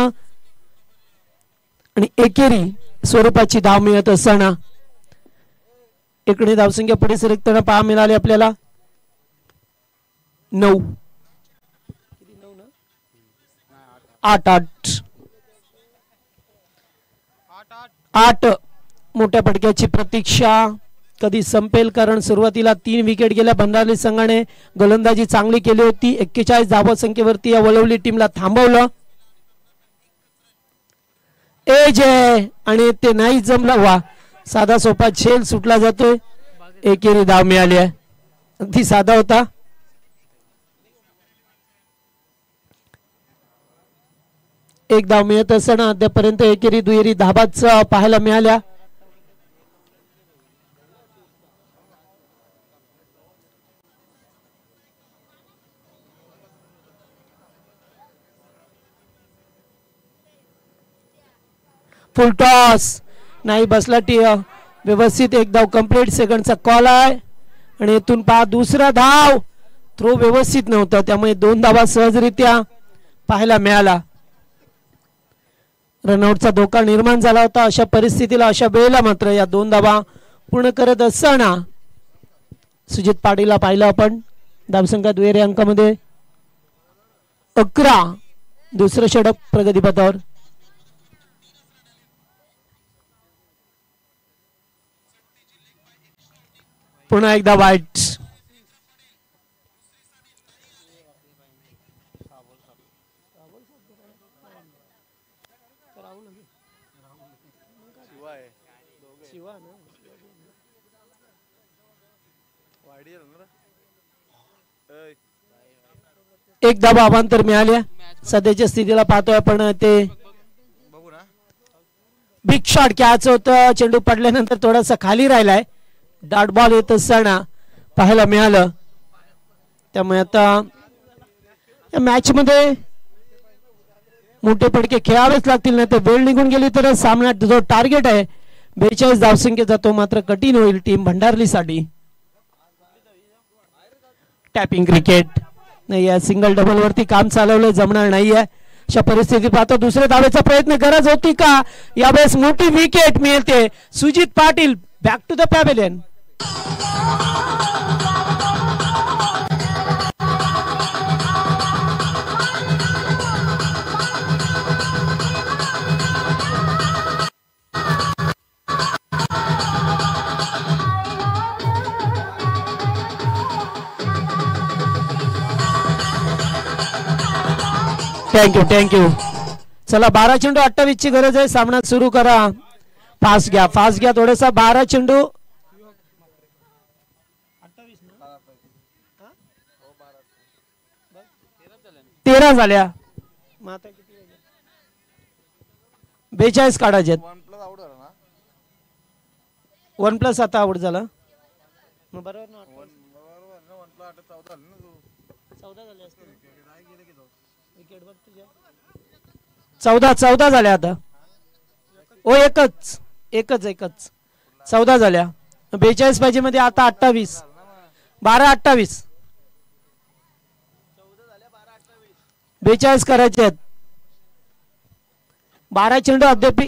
आणि एकेरी स्वरूपाची धाव मिळत असताना इकडे धावसंख्या पुढे सरकताना पाहा मिळाली आपल्याला 9. 8 मोठ्या फटक्याची प्रतीक्षा कधी संपेल, कारण सुरुवातीला 3 विकेट गेल्या भंडारली संघाने. गोलंदाजी चांगली केली होती. 41 धावा संख्येवरती या वळवली टीमला थांबवलं. एज आहे आणि ते नाही जमलं. वा, साधा सोपा झेल सुटला जातोय. एकेरी धाव मिळाली आहे. अगदी साधा होता. एक धाव मिळत असताना अद्यापर्यंत एकेरी दुहेरी धाबाच पाहायला मिळाल्या. फुल टॉस नाही बसला. व्यवस्थित एक धाव कंप्लीट. सेकंडचा कॉल आहे आणि इथून पहा दुसरा धाव. थ्रो व्यवस्थित नव्हता, त्यामुळे 2 धावा सहजरित्या पाहायला मिळाला. रनआउटचा धोका निर्माण झाला होता. अशा परिस्थितीला, अशा वेळेला मात्र या 2 धावा पूर्ण करत असताना सुजित पाटीलला पाहिलं आपण. धावसंख्या दुहेरी अंकामध्ये 11. दुसरं षटक प्रगतीपथावर. पुन्हा एकदा वाईट. एक धावा अवांतर मिळाल्या. सध्याच्या स्थितीला पाहतोय आपण. ते बिग शॉट कॅच होतं. चेंडू पडल्यानंतर थोडासा खाली राहिलाय. डॉट बॉल येत असताना पाहायला मिळालं. त्यामुळे आता या मॅच मध्ये मोठे फटके खेळावेच लागतील, नाही तर वेळ निघून गेली तर सामना जो टार्गेट आहे 42 धावसंख्येचा तो मात्र कठीण होईल टीम भंडारलीसाठी. टॅपिंग क्रिकेट नाही, या सिंगल डबल वरती काम चालवलं जमणार नाहीये. अशा परिस्थितीत पाहतो दुसऱ्या धावेचा प्रयत्न गरज होती का? यावेळेस मोठी विकेट मिळते. Sujit Patil back to the pavilion. Thank you. चला 12 चेंडू 28 ची गरज आहे. सामना सुरू करा. फास्ट घ्या थोडासा. 12 चेंडू 13 झाल्या. 42 काढायचे. 1+ आता आउट झाला. बरोबर 14 झाल्या आता. ओ एकच 14 झाल्या. 42 पाहिजे मध्ये आता 28. 12-28 42 करायचे आहेत. 12 चेंडू अद्याप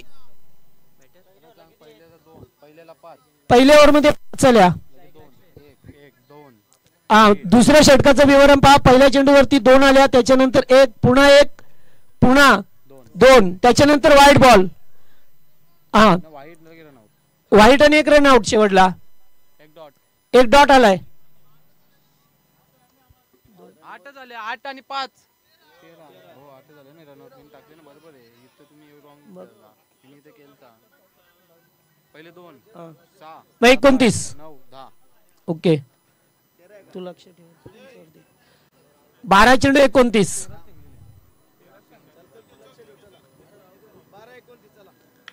पहिल्या ओव्हर मध्ये 5 आल्या. दुसऱ्या षटकाचं विवरण पहा. पहिल्या चेंडूवरती 2 आल्या, त्याच्यानंतर 1, पुन्हा 1, पुन्हा 2, त्याच्यानंतर वाईट बॉल. हा वाईट आणि 1 रन आउट. शेवटला 1 डॉट आलाय. 8 झाले, 8 आणि 5 8 झाले ना. रन आउट टाकले ना. बरोबर आहे. इथं तुम्ही रॉंग केला. इथे केलता पहिले 2 6 मग 29 9 10. ओके. तू लक्ष ठेव. 12 चेंडू 29.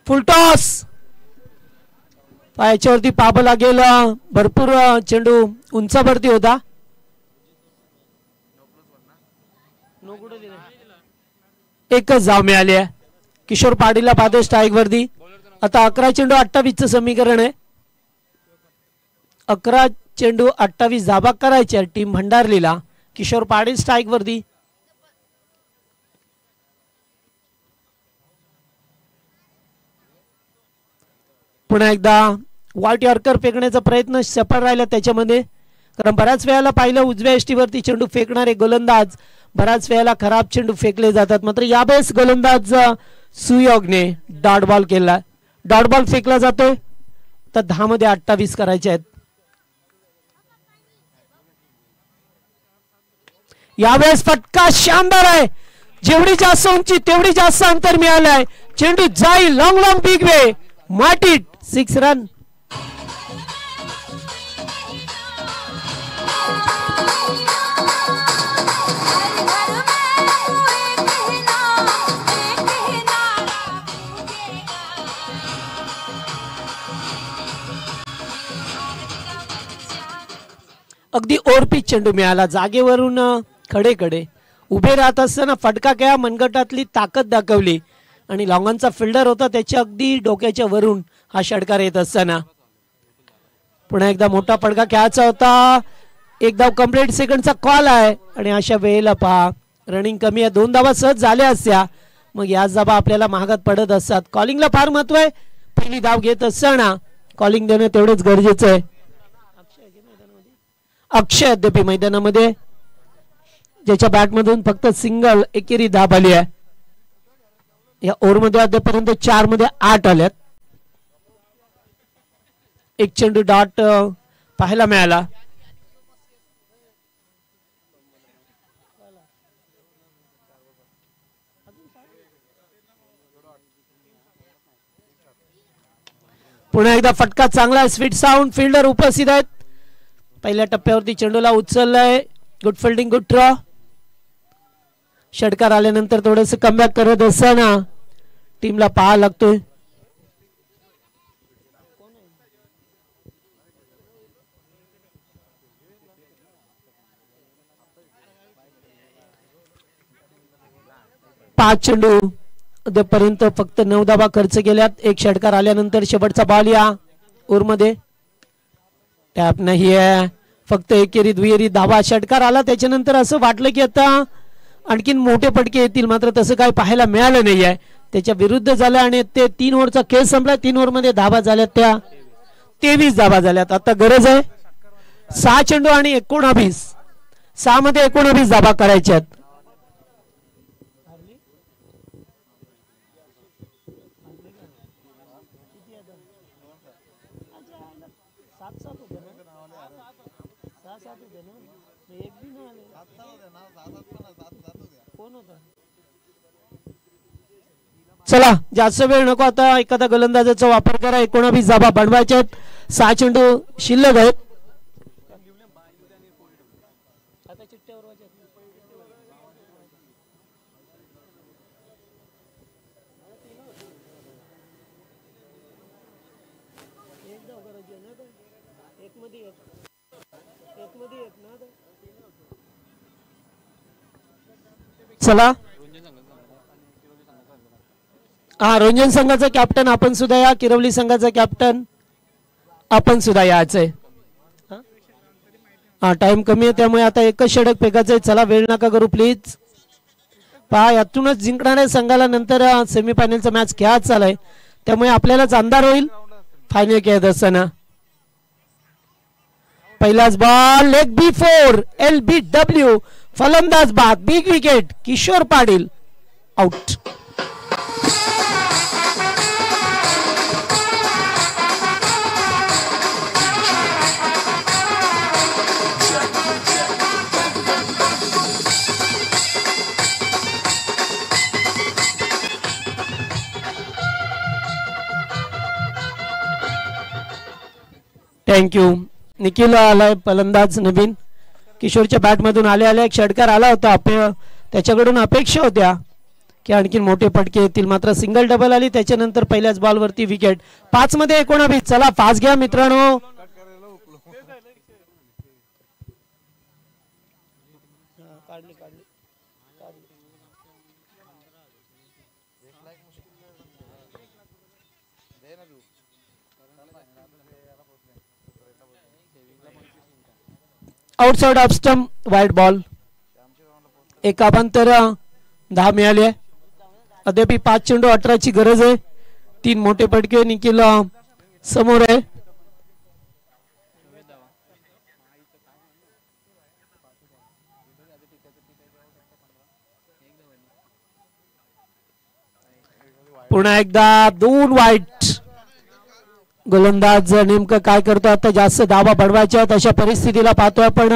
Full toss. याच्यावरती पाप लागेल. भरपूर चेंडू उंचावरती होता. एकच धाव मिळाली आहे. किशोर पाटीलला पाहतोय स्ट्राईक वरती. आता 11 चेंडू 28 चं समीकरण आहे. 11 चेंडू 28 धाबा करायच्या टीम भंडारलीला. किशोर पाटील स्ट्राईक वरती. पुन्हा एकदा व्हाईट यॉर्कर फेकण्याचा प्रयत्न सफल राहिला त्याच्यामध्ये. कारण बऱ्याच वेळेला पाहिलं उजव्या यष्टीवरती चेंडू फेकणारे गोलंदाज बऱ्याच वेळेला खराब चेंडू फेकले जातात. मात्र यावेळेस गोलंदाज सुयोगने डॉट बॉल केला. डॉट बॉल फेकला जातोय. तर 10 मध्ये 28 करायचे आहेत. यावेळेस फटका शानदार आहे. जेवढी जास्त उंची तेवढी जास्त अंतर मिळालंय. चेंडू जाईल लॉंग लॉंग बिग वे. माटीत 6 रन. अगदी ओरपीच चेंडू मिळाला. जागेवरून खडे उभे राहत असताना फटका घ्या मनगटातली ताकद दाखवली आणि लॉंगनचा फिल्डर होता त्याच्या अगदी डोक्याच्या वरून हा षटकार येत असताना पुन्हा एकदा मोठा फटका खेळायचा होता. एक धाव कंप्लीट सेकंडचा कॉल आहे आणि अशा वेळेला पहा रनिंग कमी आहे. 2 धावा सहज झाल्या असत्या. मग याच धावा आपल्याला महागात पडत असतात. कॉलिंगला फार महत्व आहे. पहिली धाव घेत असताना कॉलिंग देणं तेवढंच गरजेचं आहे. अक्षय अद्याप मैदानामध्ये ज्याच्या बॅटमधून फक्त सिंगल एकेरी धाव आली आहे. या ओव्हरमध्ये अद्यापर्यंत 4 मध्ये 8 आल्यात. एक चेंडू डॉट पाहायला मिळाला. पुन्हा एकदा फटका चांगला. स्वीट साऊंड फिल्डर उपस्थित आहेत. पहिल्या टप्प्यावरती चेंडूला उचललाय. Good fielding good draw. षटकार आल्यानंतर थोडंसं कमबॅक करत असताना टीमला पाहा लागतोय. पाच चेंडू अद्यापर्यंत फक्त 9 धावा खर्च केल्यात. एक षटकार आल्यानंतर शेवटचा बॉल या ओव्हरमध्ये. टॅप नाही आहे. फक्त एकेरी दुहेरी धावा. षटकार आला त्याच्यानंतर असं वाटलं की आता आणखीन मोठे फटके येतील मात्र तसं काय पाहायला मिळालं नाही आहे. त्याच्या विरुद्ध झालं आणि ते 3 ओव्हरचा खेळ संपला. 3 ओव्हरमध्ये धावा झाल्यात त्या 23 धावा झाल्यात. आता गरज आहे 6 चेंडू आणि 19. 6 मध्ये 19 धावा करायच्यात. चला जास्त वेळ नको. आता एखादा गोलंदाजाचा वापर करा. 19 धावा बनवायच्या. 6 चेंडू शिल्लक आहेत. चला हा रंजन संघाचा कॅप्टन आपण सुद्धा या. किरवली संघाचा कॅप्टन आपण सुद्धा यायचंय. हा टाइम कमी आहे त्यामुळे आता एकच षटक फेकायचंय. चला वेळ नका करू प्लीज. पहा यातूनच जिंकणाऱ्या संघाला नंतर सेमीफायनलचा मॅच खेळत चालाय, त्यामुळे आपल्यालाच अंधार होईल फायनल खेळत असताना. पहिलाच बॉल लेग B4 LBW फलंदाज बाद बिग विकेट किशोर पाटील आउट. थँक्यू. निखिल आलाय फलंदाज नवीन. किशोरच्या बॅट मधून आले एक षटकार आला होता. त्याच्याकडून अपेक्षा होत्या की आणखी मोठे फटके येतील, मात्र सिंगल डबल आली. त्याच्यानंतर पहिल्याच बॉल वरती विकेट. 5 मध्ये 19. चला फास्ट घ्या मित्रांनो. Outside off stump wide ball. एक अभांतर 10 मिळाले. अद्याप 5 चेंडू 18ची गरज आहे. 3 मोठे फटके. निखिल समोर आहे. पुन्हा एकदा 2 वाईट. गोलंदाज नेमकं काय करतो आता, जास्त धावा बनवायच्या अशा परिस्थितीला पाहतोय आपण.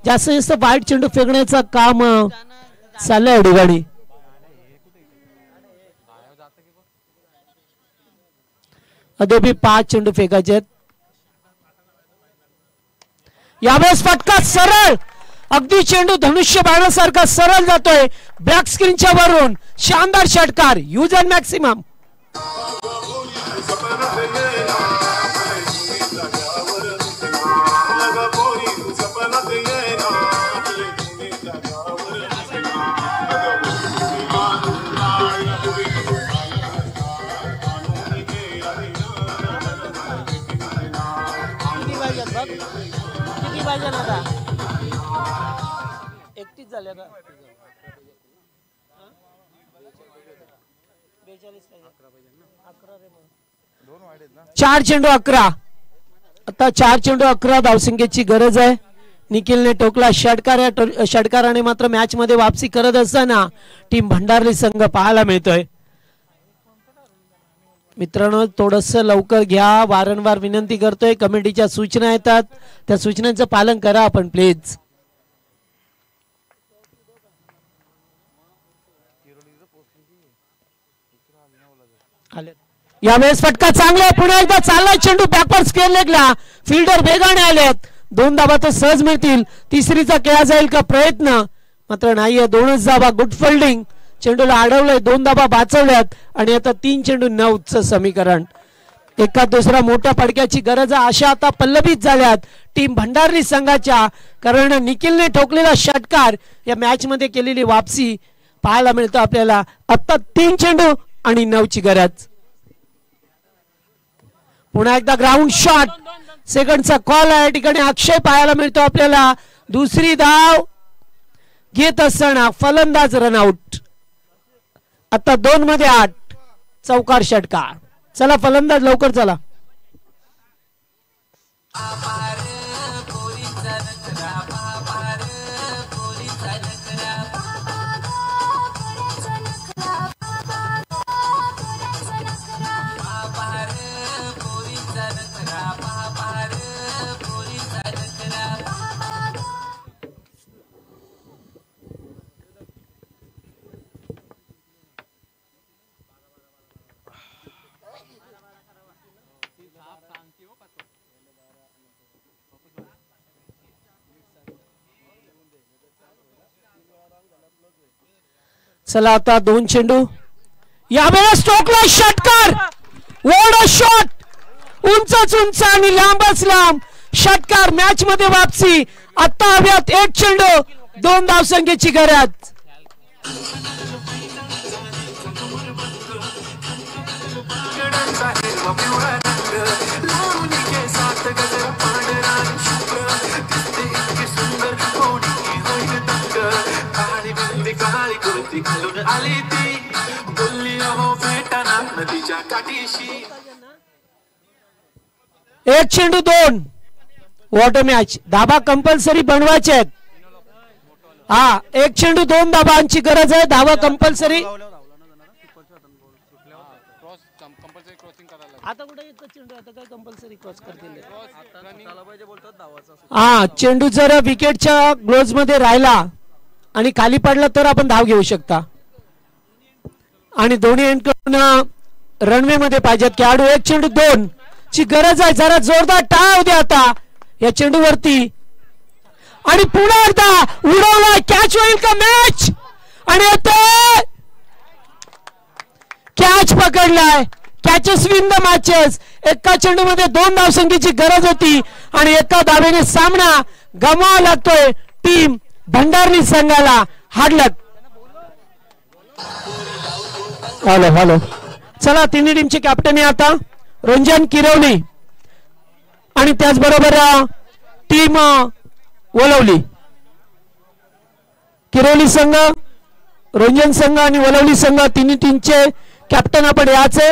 जास्त जास्त वाईट चेंडू फेकण्याचं काम चाललंय ठिकाणी. अद्याप 5 चेंडू फेकायचे आहेत. यावेळेस फटका सरळ, अगदी चेंडू धनुष्य बाणासारखा सरळ जातोय बॅक स्क्रीनच्या वरून. शानदार षटकार. Use and maximum. किती पाहिजे ना आता? 31 झाले का? 4 चेंडू 11. आता 4 चेंडू 11 धावसंख्येची गरज आहे. निखिलने टोकला षटकार. या षटकाराने मात्र मॅच मध्ये वापसी करत असताना टीम भंडारली संघ पाहायला मिळतोय. मित्रांनो थोडस लवकर घ्या, वारंवार विनंती करतोय. कमिटीच्या सूचना येतात, त्या सूचनांचं पालन करा आपण प्लीज. यावेळेस फटका चांगला. पुन्हा एकदा चाललाय चेंडू बॅकवर्ड स्क्वेअर लेगला. फिल्डर वेगाने आलेत. 2 धावा तर सहज मिळतील. तिसरीचा केला जाईल का प्रयत्न, मात्र नाहीये. 2च धावा. Good fielding. चेंडूला अडवलंय. 2 धावा वाचवल्यात आणि आता 3 चेंडू 9चं समीकरण. एका दुसरा मोठ्या फटक्याची गरज आहे अशा आता पल्लवित झाल्यात टीम भंडारी संघाच्या, कारण निखिलने ठोकलेला षटकार या मॅच मध्ये केलेली वापसी पाहायला मिळतो आपल्याला. आता 3 चेंडू आणि 9ची गरज. पुन्हा एकदा ग्राउंड शॉट. सेकंडचा कॉल आहे ठिकाणी. अक्षय पाहायला मिळतो आपल्याला. दुसरी धाव घेत असताना फलंदाज रनआउट. आता 2 मध्ये 8. चौकार षटकार. चला फलंदाज लवकर चला. चला आता 2 चेंडू. यावेळेस टोकला षटकार. What a shot. उंचच उंच आणि लांबच लांब षटकार. मॅच मध्ये वापसी. आता हव्यात 1 चेंडू 2 धावसंख्येची गरज. एक चेंडू 2 वॉटर मॅच. धाबा कंपल्सरी बनवायचे आहेत. हा, एक चेंडू 2 धाबांची गरज आहे. धाबा कंपल्सरी. आता कुठे एकच चेंडू, आता काय कंपल्सरी क्रॉस करतील. हा, चेंडू जर विकेटच्या ग्लोव्ज मध्ये राहिला आणि खाली पडला तर आपण धाव घेऊ शकता. आणि दोन्ही एंडकडून रनवे मध्ये पाहिजेत खेळाडू. एक चेंडू 2 ची गरज आहे. जरा जोरदार टाळा द्या आता या चेंडूवरती. आणि पुन्हा एकदा उडवला. कॅच होईल का मॅच. आणि आता कॅच पकडलाय. Catches win the matches. एका चेंडू मध्ये 2 धावसंख्येची गरज होती आणि एका धावेने सामना गमवावा लागतोय टीम भंडारली संघाला. हार्डलक. हॅलो चला, तिन्ही टीमचे कॅप्टन आहे आता रंजन किरवली आणि त्याचबरोबर टीम वलवली. किरवली संघ, रंजन संघ आणि वलवली संघ तिन्ही टीमचे कॅप्टन आपण याचे.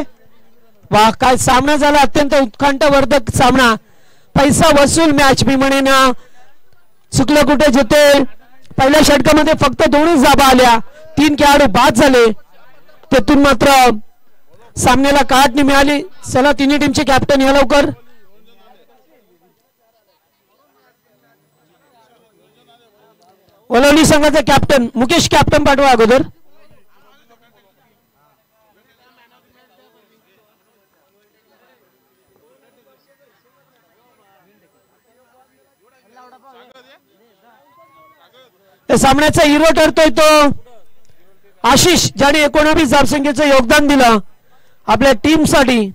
वा, काय सामना झाला. अत्यंत उत्कंठवर्धक सामना. पैसा वसूल मॅच मी म्हणेन. चुकलं कुठे जिथे पहिल्या षटकामध्ये फक्त 2च धाबा आल्या. 3 खेळाडू बाद झाले. त्यातून मात्र सामन्याला काढणी मिळाली. चला, तिन्ही टीमचे कॅप्टन या लवकर. वलवली संघाचा कॅप्टन मुकेश कॅप्टन पाठवा अगोदर. सामन्याचा हिरो ठरतोय तो आशिष, ज्याने 19 धावसंख्येचं योगदान दिलं आपल्या टीम साठी.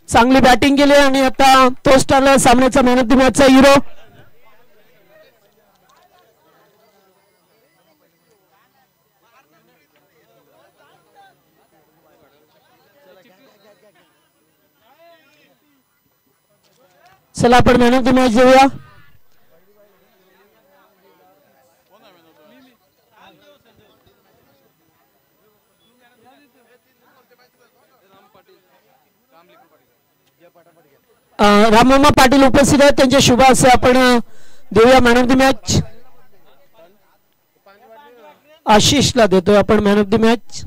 चांगली बॅटिंग केली आणि आता तोच ठरला सामन्याचा मॅन ऑफ द मॅचचा हिरो. चला, आपण मॅन ऑफ द मॅच देऊया. रामम्मा पाटील उपस्थित आहेत. त्यांचे शुभ असे आपण देऊया मॅन ऑफ द मॅच. आशिषला देतोय आपण मॅन ऑफ द मॅच.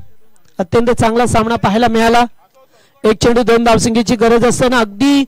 अत्यंत चांगला सामना पाहायला मिळाला. एक चेंडू 2 धावसंख्येची गरज असताना अगदी